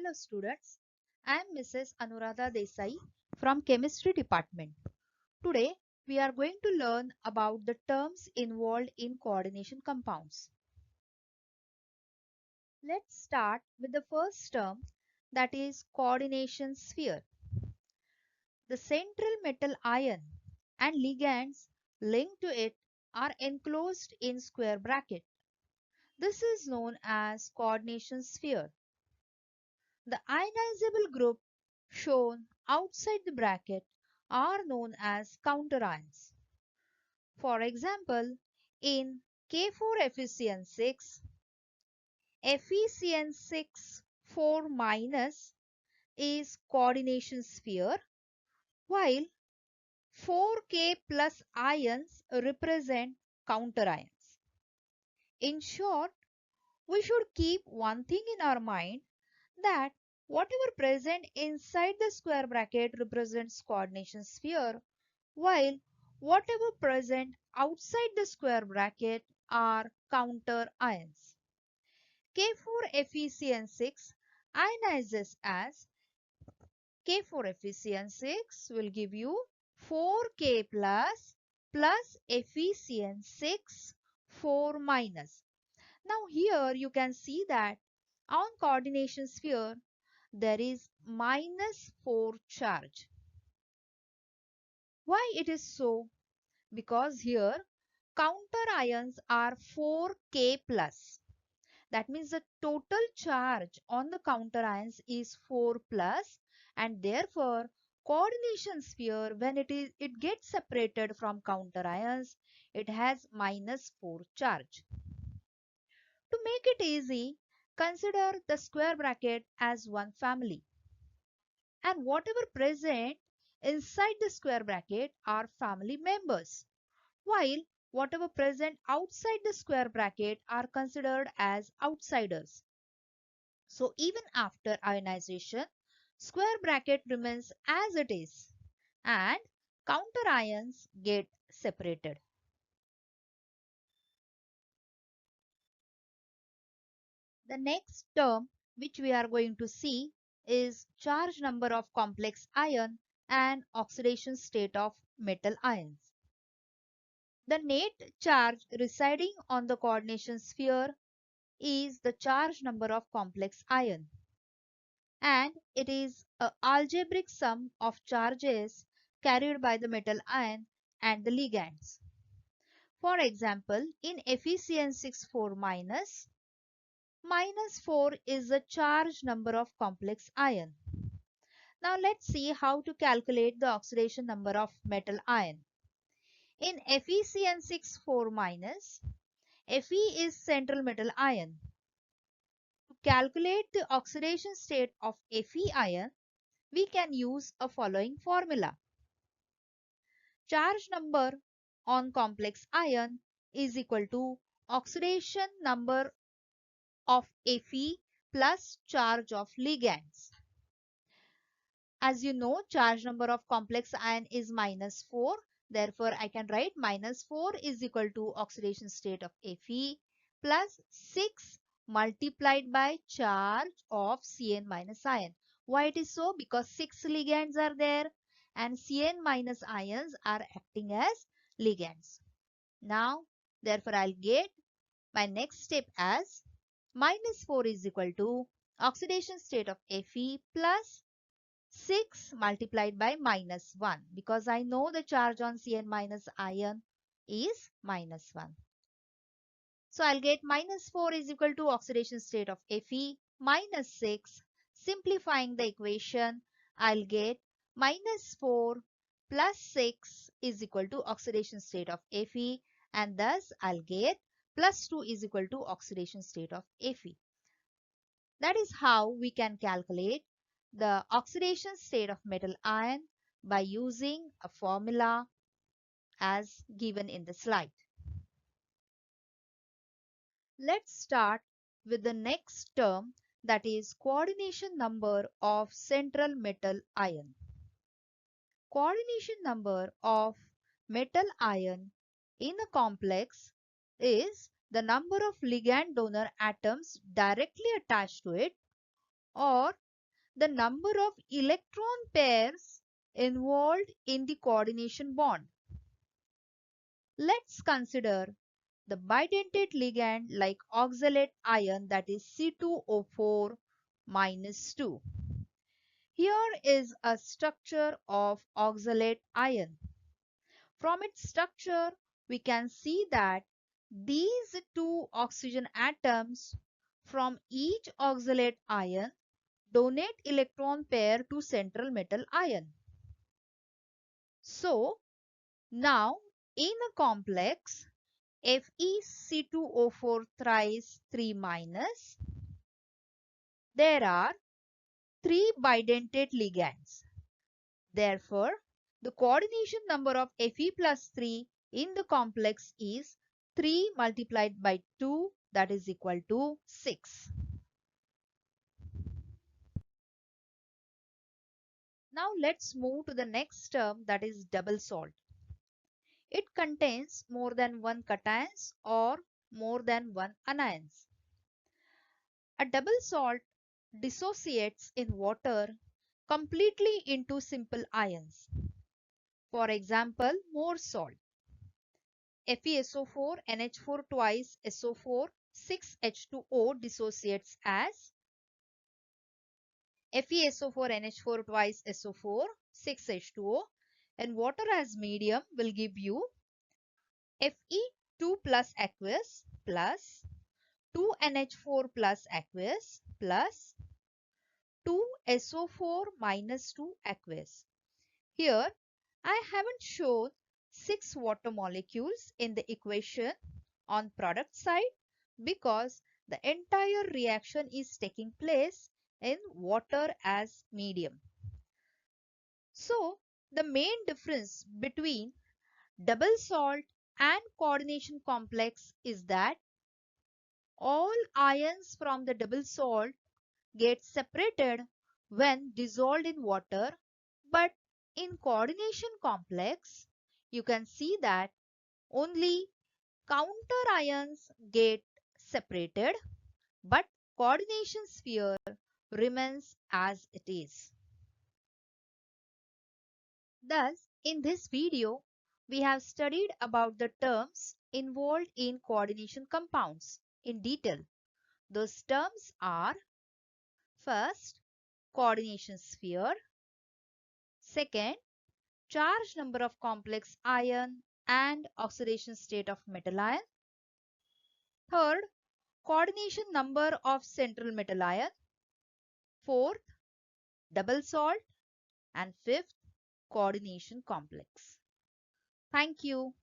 Hello students, I am Mrs. Anuradha Desai from Chemistry Department. Today we are going to learn about the terms involved in coordination compounds. Let's start with the first term, that is coordination sphere. The central metal ion and ligands linked to it are enclosed in square bracket. This is known as coordination sphere. The ionizable group shown outside the bracket are known as counterions. For example, in K4FeCN6, FeCN6 4 minus is coordination sphere, while 4K plus ions represent counterions. In short, we should keep one thing in our mind, that whatever present inside the square bracket represents coordination sphere, while whatever present outside the square bracket are counter ions. K4FeCN6 ionizes as K4FeCN6 will give you 4K plus FeCN6 4 minus. Now here you can see that on coordination sphere there is -4 charge. Why it is so? Because here counter ions are 4K plus. That means the total charge on the counter ions is 4 plus, and therefore coordination sphere, when it gets separated from counter ions, it has -4 charge. To make it easy, consider the square bracket as one family, and whatever present inside the square bracket are family members, while whatever present outside the square bracket are considered as outsiders. So even after ionization, square bracket remains as it is and counter ions get separated. The next term which we are going to see is charge number of complex ion and oxidation state of metal ions. The net charge residing on the coordination sphere is the charge number of complex ion, and it is an algebraic sum of charges carried by the metal ion and the ligands. For example, in FeCN6 4 minus, -4 is the charge number of complex ion. Now let's see how to calculate the oxidation number of metal ion. In FeCN6 4 minus, Fe is central metal ion. To calculate the oxidation state of Fe ion, we can use a following formula. Charge number on complex ion is equal to oxidation number of Fe plus charge of ligands. As you know, charge number of complex ion is -4. Therefore, I can write -4 is equal to oxidation state of Fe plus 6 multiplied by charge of Cn minus ion. Why it is so? Because 6 ligands are there and Cn minus ions are acting as ligands. Now, therefore, I'll get my next step as -4 is equal to oxidation state of Fe plus 6 multiplied by -1, because I know the charge on Cn minus ion is -1. So I'll get -4 is equal to oxidation state of Fe minus 6. Simplifying the equation, I'll get -4 plus 6 is equal to oxidation state of Fe, and thus I'll get +2 is equal to oxidation state of Fe. That is how we can calculate the oxidation state of metal ion by using a formula as given in the slide. Let's start with the next term, that is coordination number of central metal ion. Coordination number of metal ion in a complex is the number of ligand donor atoms directly attached to it, or the number of electron pairs involved in the coordination bond. Let's consider the bidentate ligand like oxalate ion, that is C2O4 minus 2. Here is a structure of oxalate ion. From its structure, we can see that these two oxygen atoms from each oxalate ion donate electron pair to central metal ion. So, now in a complex FeC2O4 thrice 3 minus, there are 3 bidentate ligands. Therefore, the coordination number of Fe plus 3 in the complex is 3 multiplied by 2, that is equal to 6. Now let's move to the next term, that is double salt. It contains more than one cations or more than one anions. A double salt dissociates in water completely into simple ions. For example, more salt. FeSO4 NH4 twice SO4 6H2O dissociates as FeSO4 NH4 twice SO4 6H2O, and water as medium will give you Fe2 plus aqueous plus 2NH4 plus aqueous plus 2SO4 minus 2 aqueous. Here I haven't shown 6 water molecules in the equation on product side because the entire reaction is taking place in water as medium. So the main difference between double salt and coordination complex is that all ions from the double salt get separated when dissolved in water, but in coordination complex you can see that only counter ions get separated, but coordination sphere remains as it is. Thus, in this video, we have studied about the terms involved in coordination compounds in detail. Those terms are: first, coordination sphere; second, charge number of complex ion and oxidation state of metal ion; third, coordination number of central metal ion; fourth, double salt; and fifth, coordination complex. Thank you.